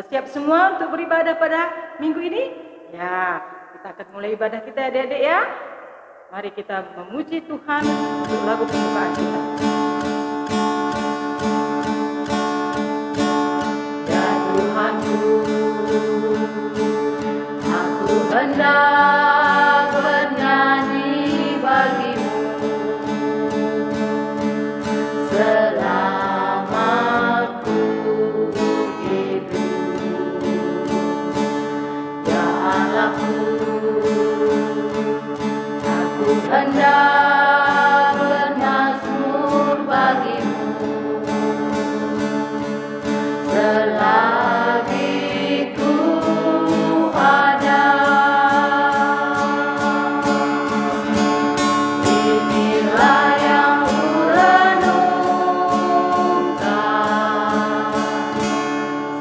siap semua untuk beribadah pada minggu ini? Ya, kita akan mulai ibadah kita adik-adik ya. Mari kita memuji Tuhan untuk lagu pembukaan kita. Ya Tuhanku, aku hendak bernyanyi bagimu selama ku hidup. Ya Allahku, aku hendak bermazmur bagimu selagi ku ada. Inilah yang kurenungkan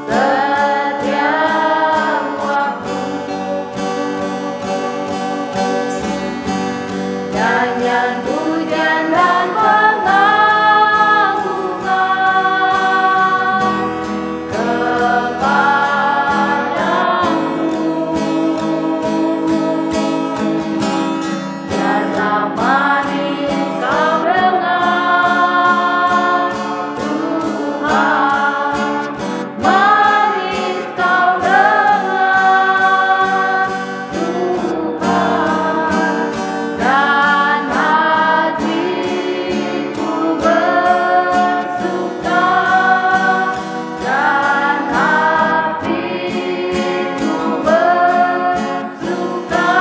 setiap waktu, nyanyian pujian dan pengagungan kepadamu. Biarlah manis kau dengar Tuhan, manis kau dengar Tuhan, dan hatiku bersuka, dan hatiku bersuka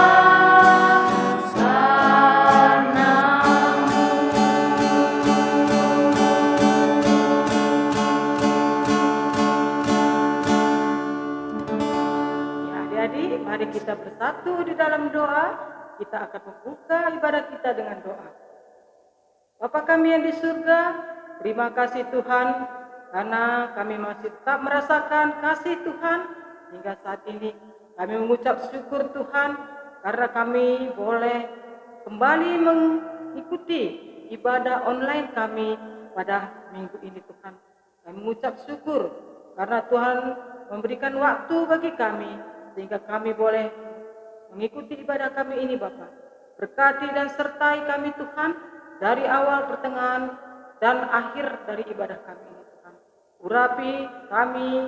karenamu. Ya adik-adik, mari kita bersatu di dalam doa. Kita akan membuka ibadah kita dengan doa. Bapa kami yang di surga, terima kasih Tuhan karena kami masih tetap merasakan kasih Tuhan hingga saat ini. Kami mengucap syukur Tuhan karena kami boleh kembali mengikuti ibadah online kami pada minggu ini Tuhan. Kami mengucap syukur karena Tuhan memberikan waktu bagi kami sehingga kami boleh mengikuti ibadah kami ini Bapa. Berkati dan sertai kami Tuhan dari awal, pertengahan, dan akhir dari ibadah kami ini Tuhan. Urapi kami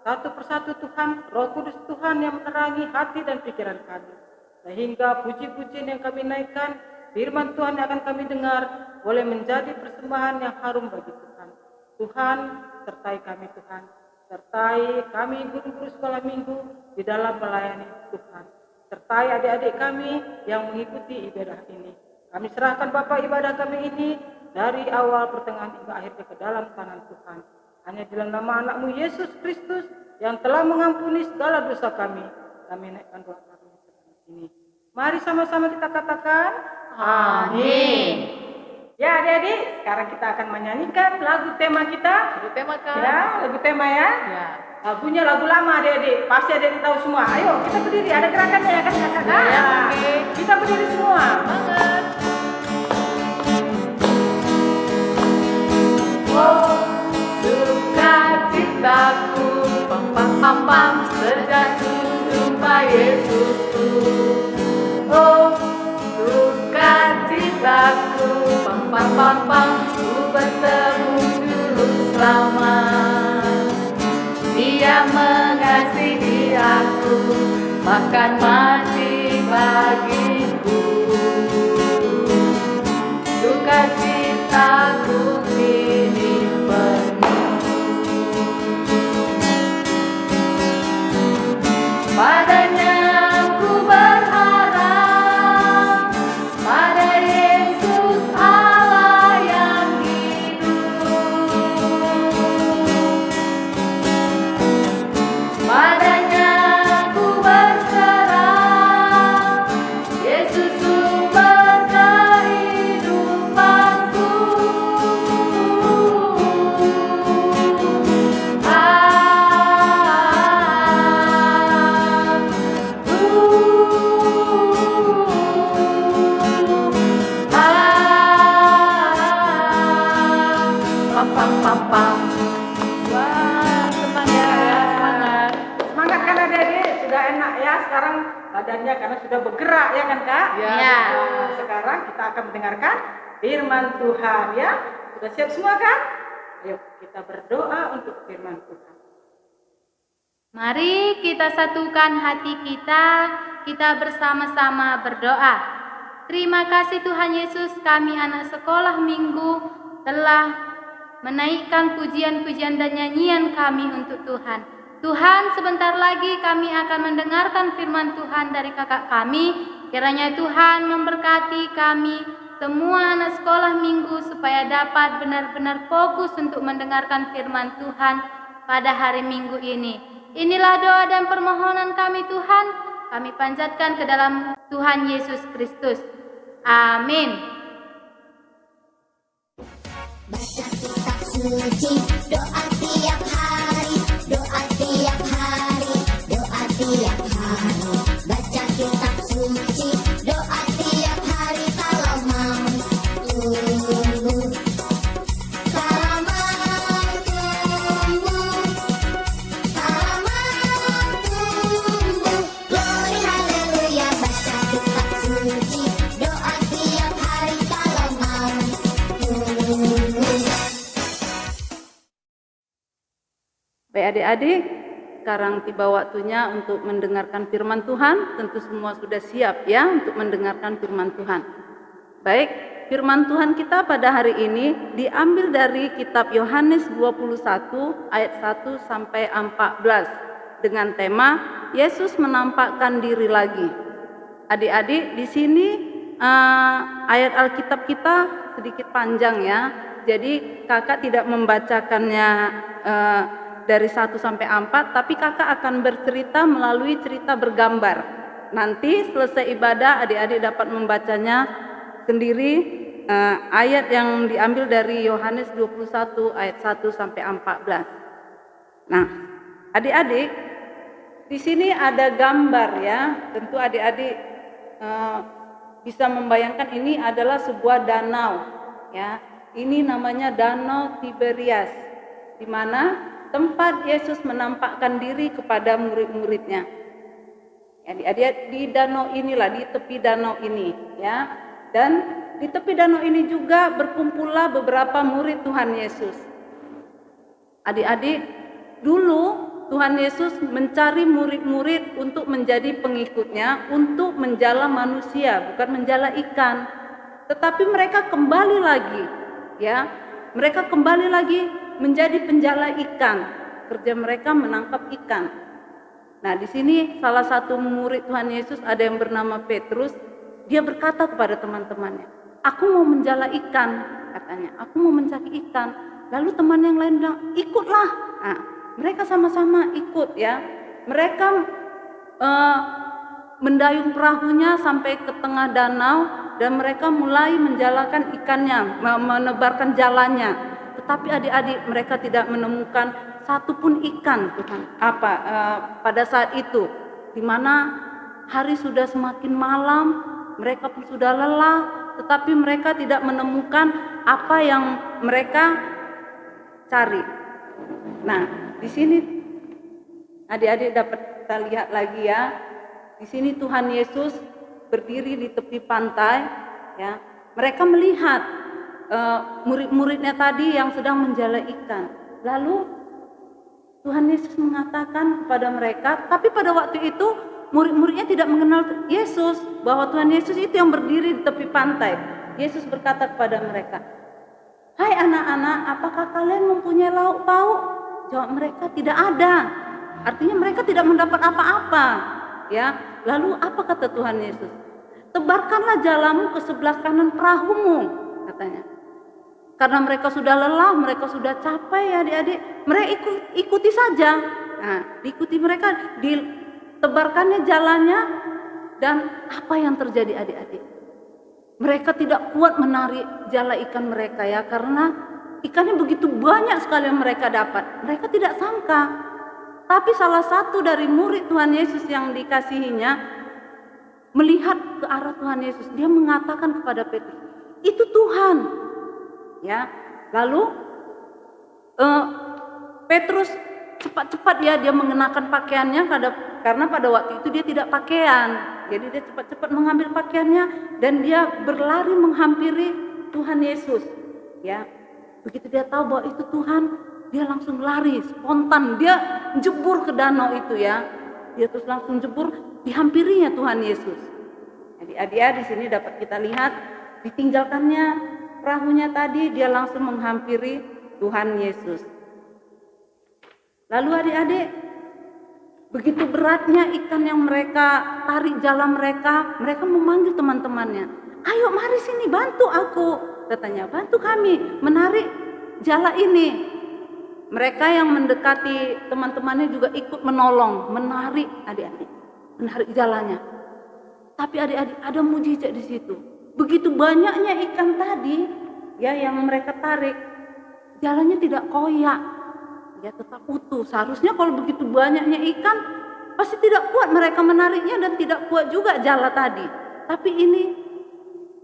satu persatu Tuhan, Roh Kudus Tuhan yang menerangi hati dan pikiran kami. Sehingga puji-pujian yang kami naikkan, firman Tuhan yang akan kami dengar, boleh menjadi persembahan yang harum bagi Tuhan. Tuhan, sertai kami Tuhan. Sertai kami guru-guru sekolah minggu di dalam melayani Tuhan. Sertai adik-adik kami yang mengikuti ibadah ini. Kami serahkan Bapa ibadah kami ini dari awal, pertengahan, hingga akhir ke dalam tangan Tuhan. Hanya di dalam nama anakmu Yesus Kristus yang telah mengampuni segala dosa kami naikkan doa kami ini. Mari sama-sama kita katakan Amin. Ya adik-adik, sekarang kita akan menyanyikan lagu tema kita. Lagu tema kan? Ya, lagu tema ya. Ya. Lagunya lagu lama adik-adik, pasti adik-adik tahu semua. Ayo kita berdiri, ada gerakannya ya kan kakak? Ya, oke. Kita berdiri semua. Semangat. Oh, Sukacitaku, pam pam pam pam, terjatuh jumpa Yesusku. Oh, sukacitaku, pam pam pam pam, ku bertemu Juru Selamat. Dia mengasihi aku, bahkan mati bagiku. Sukacitaku kini penuh. Padanya ku berharap, pada Yesus Allah yang hidup. Padanya ku berserah, Yesus sumber kehidupanku. adik-adik, sudah enak ya sekarang badannya karena sudah bergerak ya kan Kak? Ya. Nah, sekarang kita akan mendengarkan firman Tuhan ya. Sudah siap semua kan? Ayo kita berdoa untuk firman Tuhan. Mari kita satukan hati kita bersama-sama berdoa. Terima kasih Tuhan Yesus, kami anak sekolah minggu telah menaikkan pujian-pujian dan nyanyian kami untuk Tuhan. Tuhan, sebentar lagi kami akan mendengarkan firman Tuhan dari kakak kami. Kiranya Tuhan memberkati kami semua anak sekolah minggu supaya dapat benar-benar fokus untuk mendengarkan firman Tuhan pada hari Minggu ini. Inilah doa dan permohonan kami Tuhan, kami panjatkan ke dalam Tuhan Yesus Kristus. Amin. Baca kitab suci, doa tiap hari, doa tiap hari, doa tiap hari. Baca kitab suci, doa tiap hari kalau mau tumbuh. Kalau mau tumbuh, kalau mau tumbuh. Glory haleluya, baca kitab suci, doa tiap hari kalau mau tumbuh. Baik adik-adik, sekarang tiba waktunya untuk mendengarkan firman Tuhan. Tentu semua sudah siap ya untuk mendengarkan firman Tuhan. Baik, firman Tuhan kita pada hari ini diambil dari kitab Yohanes 21 ayat 1 sampai 14 dengan tema Yesus menampakkan diri lagi. Adik-adik, di sini ayat Alkitab kita sedikit panjang ya. Jadi kakak tidak membacakannya dari 1 sampai 4, tapi kakak akan bercerita melalui cerita bergambar. Nanti selesai ibadah adik-adik dapat membacanya sendiri, ayat yang diambil dari Yohanes 21 ayat 1 sampai 14. Nah, adik-adik, di sini ada gambar ya. Tentu adik-adik bisa membayangkan ini adalah sebuah danau ya. Ini namanya Danau Tiberias, di mana tempat Yesus menampakkan diri kepada murid-muridnya. Ya, di danau inilah, di tepi danau ini, ya. Dan di tepi danau ini juga berkumpullah beberapa murid Tuhan Yesus. Adik-adik, dulu Tuhan Yesus mencari murid-murid untuk menjadi pengikutnya, untuk menjala manusia, bukan menjala ikan. Tetapi mereka kembali lagi, ya. Mereka kembali lagi menjadi penjala ikan. Kerja mereka menangkap ikan. Nah, di sini salah satu murid Tuhan Yesus ada yang bernama Petrus. Dia berkata kepada teman-temannya, "Aku mau menjala ikan," katanya. "Aku mau mencari ikan." Lalu teman yang lain bilang, "Ikutlah." Nah, mereka sama-sama ikut ya. Mereka mendayung perahunya sampai ke tengah danau dan mereka mulai menjalakan ikannya, menebarkan jalannya. Tetapi adik-adik, mereka tidak menemukan satupun ikan Tuhan. Pada saat itu, di mana hari sudah semakin malam, mereka pun sudah lelah, tetapi mereka tidak menemukan apa yang mereka cari. Nah, di sini adik-adik dapat kita lihat lagi ya. Di sini Tuhan Yesus berdiri di tepi pantai, ya. Mereka melihat murid-muridnya tadi yang sedang menjala ikan. Lalu Tuhan Yesus mengatakan kepada mereka, tapi pada waktu itu murid-muridnya tidak mengenal Yesus, bahwa Tuhan Yesus itu yang berdiri di tepi pantai. Yesus berkata kepada mereka, "Hai anak-anak, apakah kalian mempunyai lauk pauk?" Jawab mereka, "Tidak ada." Artinya mereka tidak mendapat apa-apa, ya. Lalu apa kata Tuhan Yesus? "Tebarkanlah jalamu ke sebelah kanan perahumu," katanya. Karena mereka sudah lelah, mereka sudah capek ya adik-adik, mereka ikuti saja. Nah, diikuti mereka, ditebarkannya jalannya, dan apa yang terjadi adik-adik? Mereka tidak kuat menarik jala ikan mereka ya, karena ikannya begitu banyak sekali yang mereka dapat. Mereka tidak sangka. Tapi salah satu dari murid Tuhan Yesus yang dikasihinya melihat ke arah Tuhan Yesus, dia mengatakan kepada Petrus, "Itu Tuhan." Ya, lalu Petrus cepat-cepat ya dia mengenakan pakaiannya karena pada waktu itu dia tidak pakaian. Jadi dia cepat-cepat mengambil pakaiannya dan dia berlari menghampiri Tuhan Yesus. Ya, begitu dia tahu bahwa itu Tuhan, dia langsung lari spontan, dia jebur ke danau itu ya. Dia terus langsung jebur, dihampirinya Tuhan Yesus. Jadi adik-adik di sini dapat kita lihat ditinggalkannya perahunya tadi, dia langsung menghampiri Tuhan Yesus. Lalu adik-adik, begitu beratnya ikan yang mereka tarik jala mereka memanggil teman-temannya. Ayo mari sini bantu aku, katanya, bantu kami menarik jala ini. Mereka yang mendekati teman-temannya juga ikut menolong, menarik adik-adik, menarik jalanya. Tapi adik-adik ada mujizat di situ. Begitu banyaknya ikan tadi, ya yang mereka tarik, jalannya tidak koyak, ya tetap utuh. Seharusnya kalau begitu banyaknya ikan, pasti tidak kuat mereka menariknya dan tidak kuat juga jala tadi. Tapi ini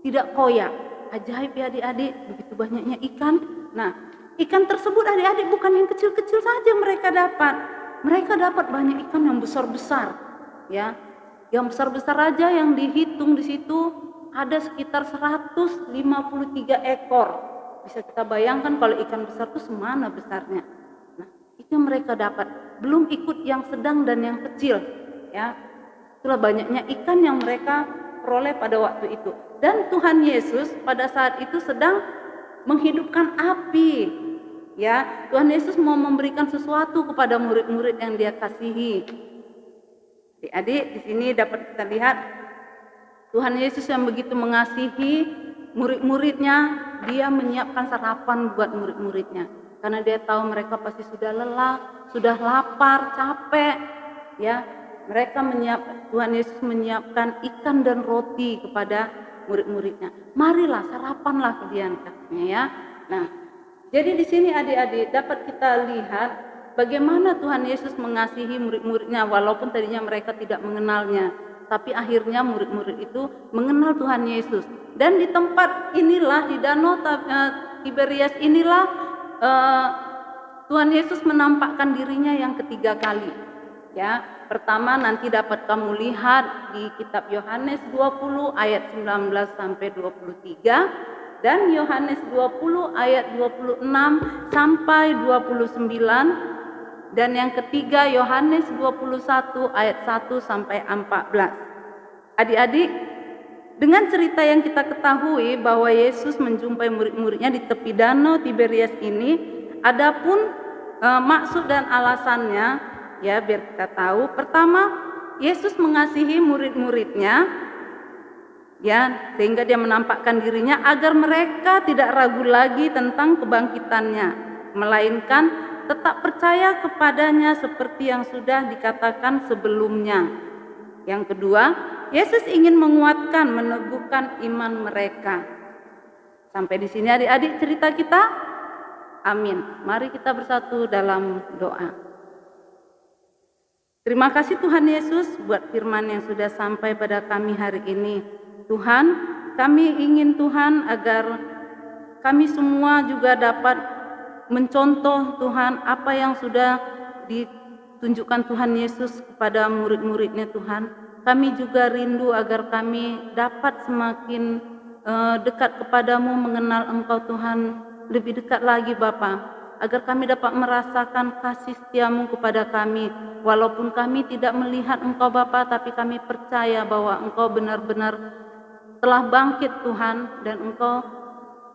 tidak koyak. Ajaib ya adik-adik, begitu banyaknya ikan. Nah, ikan tersebut adik-adik bukan yang kecil-kecil saja mereka dapat. Mereka dapat banyak ikan yang besar-besar, ya. Yang besar-besar aja yang dihitung di situ ada sekitar 153 ekor. Bisa kita bayangkan kalau ikan besar itu semana besarnya. Nah, itu yang mereka dapat. Belum ikut yang sedang dan yang kecil, ya. Itulah banyaknya ikan yang mereka peroleh pada waktu itu. Dan Tuhan Yesus pada saat itu sedang menghidupkan api. Ya, Tuhan Yesus mau memberikan sesuatu kepada murid-murid yang Dia kasihi. Adik-adik, di sini dapat kita lihat Tuhan Yesus yang begitu mengasihi murid-muridnya, Dia menyiapkan sarapan buat murid-muridnya. Karena Dia tahu mereka pasti sudah lelah, sudah lapar, capek. Ya, Tuhan Yesus menyiapkan ikan dan roti kepada murid-muridnya. Marilah sarapanlah kalian, katanya ya. Nah, jadi di sini adik-adik dapat kita lihat bagaimana Tuhan Yesus mengasihi murid-muridnya walaupun tadinya mereka tidak mengenalnya. Tapi akhirnya murid-murid itu mengenal Tuhan Yesus. Dan di tempat inilah, di Danau Tiberias inilah Tuhan Yesus menampakkan dirinya yang ketiga kali. Ya, pertama nanti dapat kamu lihat di kitab Yohanes 20 ayat 19 sampai 23 dan Yohanes 20 ayat 26 sampai 29 dan yang ketiga Yohanes 21 ayat 1 sampai 14. Adik-adik, dengan cerita yang kita ketahui bahwa Yesus menjumpai murid-muridnya di tepi Danau Tiberias ini, adapun maksud dan alasannya ya biar kita tahu. Pertama, Yesus mengasihi murid-muridnya ya sehingga Dia menampakkan dirinya agar mereka tidak ragu lagi tentang kebangkitannya, melainkan tetap percaya kepadanya seperti yang sudah dikatakan sebelumnya. Yang kedua, Yesus ingin menguatkan, meneguhkan iman mereka. Sampai di sini adik-adik cerita kita? Amin. Mari kita bersatu dalam doa. Terima kasih Tuhan Yesus buat firman yang sudah sampai pada kami hari ini. Tuhan, kami ingin Tuhan agar kami semua juga dapat mencontoh Tuhan apa yang sudah ditunjukkan Tuhan Yesus kepada murid-muridnya Tuhan. Kami juga rindu agar kami dapat semakin dekat kepadamu, mengenal Engkau Tuhan lebih dekat lagi Bapa. Agar kami dapat merasakan kasih setiamu kepada kami. Walaupun kami tidak melihat Engkau Bapa, tapi kami percaya bahwa Engkau benar-benar telah bangkit Tuhan, dan Engkau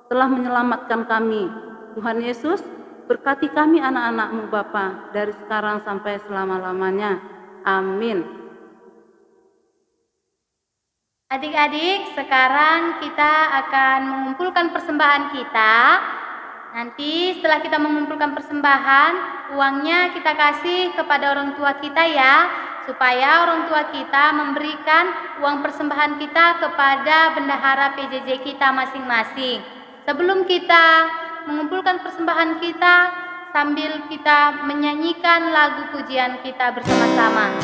telah menyelamatkan kami. Tuhan Yesus, berkati kami anak-anak-Mu Bapa, dari sekarang sampai selama-lamanya. Amin. Adik-adik, sekarang kita akan mengumpulkan persembahan kita. Nanti setelah kita mengumpulkan persembahan, uangnya kita kasih kepada orang tua kita ya, supaya orang tua kita memberikan uang persembahan kita kepada bendahara PJJ kita masing-masing. Sebelum kita mengumpulkan persembahan kita, sambil kita menyanyikan lagu pujian kita bersama-sama.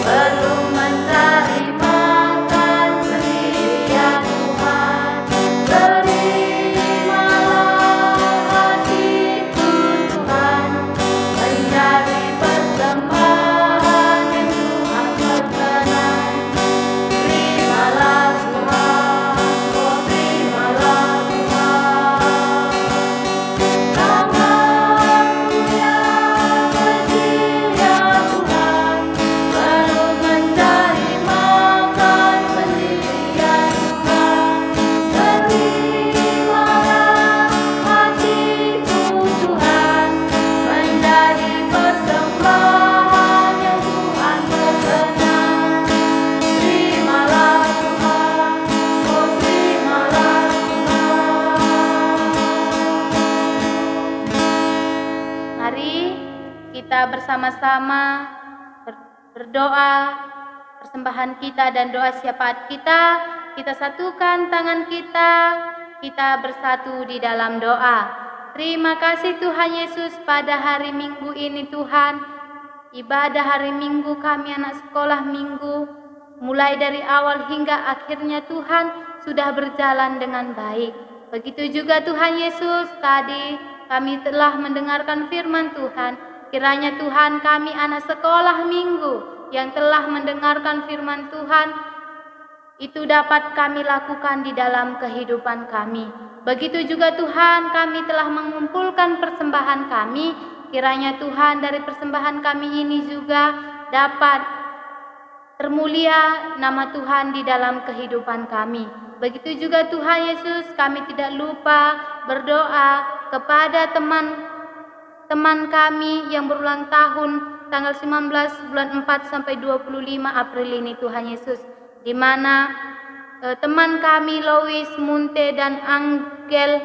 Belum menerima kita bersama-sama berdoa, persembahan kita dan doa syafaat kita. Kita satukan tangan kita bersatu di dalam doa. Terima kasih Tuhan Yesus, pada hari Minggu ini Tuhan, ibadah hari Minggu kami anak sekolah Minggu, mulai dari awal hingga akhirnya Tuhan sudah berjalan dengan baik. Begitu juga Tuhan Yesus, tadi kami telah mendengarkan firman Tuhan. Kiranya Tuhan, kami anak sekolah Minggu yang telah mendengarkan firman Tuhan, itu dapat kami lakukan di dalam kehidupan kami. Begitu juga Tuhan, kami telah mengumpulkan persembahan kami. Kiranya Tuhan, dari persembahan kami ini juga dapat termulia nama Tuhan di dalam kehidupan kami. Begitu juga Tuhan Yesus, kami tidak lupa berdoa kepada teman kami yang berulang tahun tanggal 19 bulan 4 sampai 25 April ini Tuhan Yesus, di mana teman kami Lois, Munte dan Angel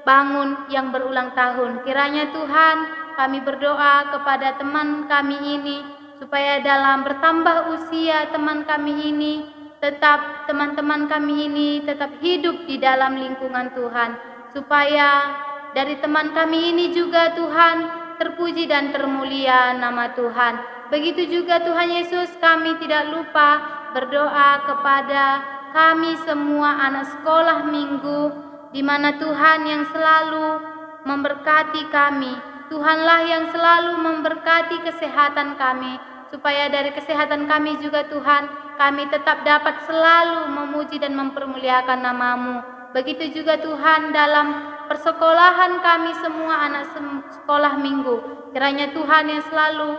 Bangun yang berulang tahun. Kiranya Tuhan, kami berdoa kepada teman kami ini supaya dalam bertambah usia teman kami ini teman-teman kami ini tetap hidup di dalam lingkungan Tuhan, supaya dari teman kami ini juga Tuhan terpuji dan termulia nama Tuhan. Begitu juga Tuhan Yesus, kami tidak lupa berdoa kepada kami semua anak sekolah Minggu, di mana Tuhan yang selalu memberkati kami. Tuhanlah yang selalu memberkati kesehatan kami, supaya dari kesehatan kami juga Tuhan, kami tetap dapat selalu memuji dan mempermuliakan nama-Mu. Begitu juga Tuhan dalam persekolahan kami semua anak sekolah Minggu. Kiranya Tuhan yang selalu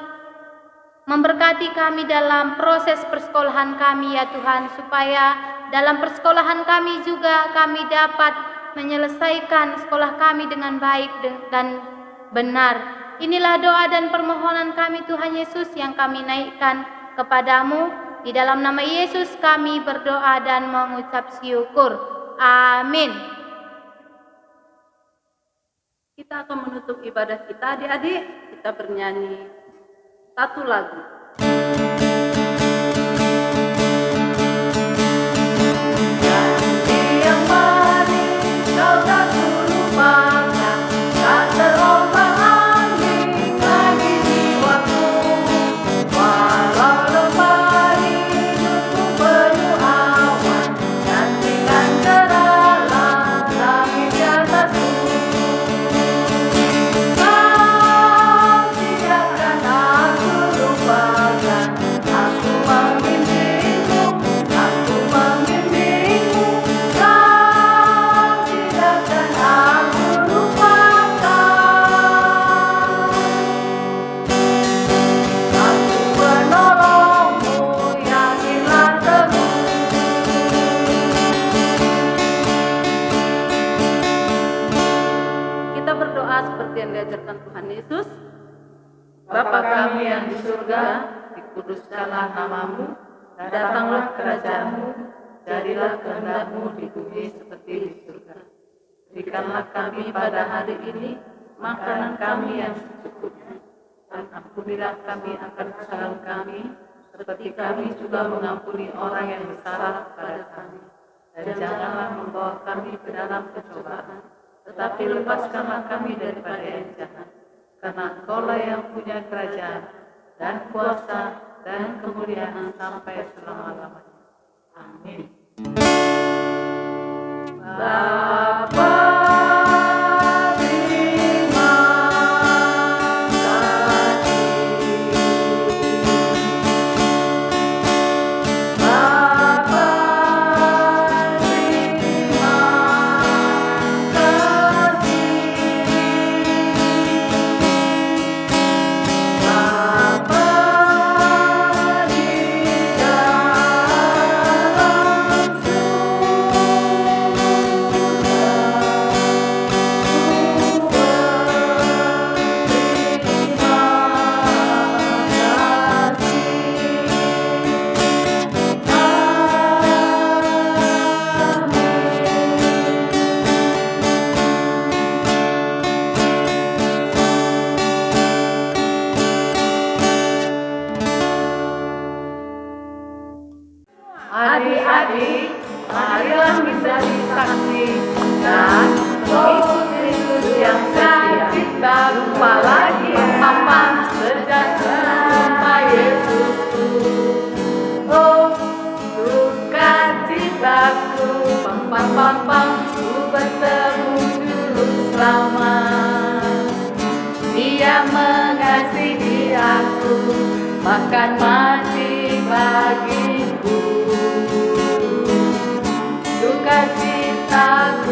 memberkati kami dalam proses persekolahan kami ya Tuhan, supaya dalam persekolahan kami juga kami dapat menyelesaikan sekolah kami dengan baik dan benar. Inilah doa dan permohonan kami Tuhan Yesus yang kami naikkan kepadamu. Di dalam nama Yesus kami berdoa dan mengucap syukur. Amin. Kita akan menutup ibadah kita, adik-adik. Kita bernyanyi satu lagu. Janji yang manis kau tak lupakan, tak terombang-ambing lagi jiwaku. Walau lemah hidupku penuh awan, nantikan terhalang langit di atasku. Tuhan Yesus, Bapa kami yang di surga, dikuduskanlah namamu, datanglah kerajaan-Mu, jadilah kehendak-Mu di bumi seperti di surga. Berikanlah kami pada hari ini makanan kami yang secukupnya, dan ampunilah kami akan kesalahan kami, seperti kami juga mengampuni orang yang bersalah kepada kami. Dan janganlah membawa kami ke dalam pencobaan, tetapi lepaskanlah kami daripada yang jahat. Karena Engkau-lah yang punya kerajaan dan kuasa dan kemuliaan sampai selama-lamanya. Amin. Bapa, terima kasih. Bapa, terima kasih. Bapa di dalam surga, lama. Dia mengasihi aku, bahkan mati bagiku. Duka cita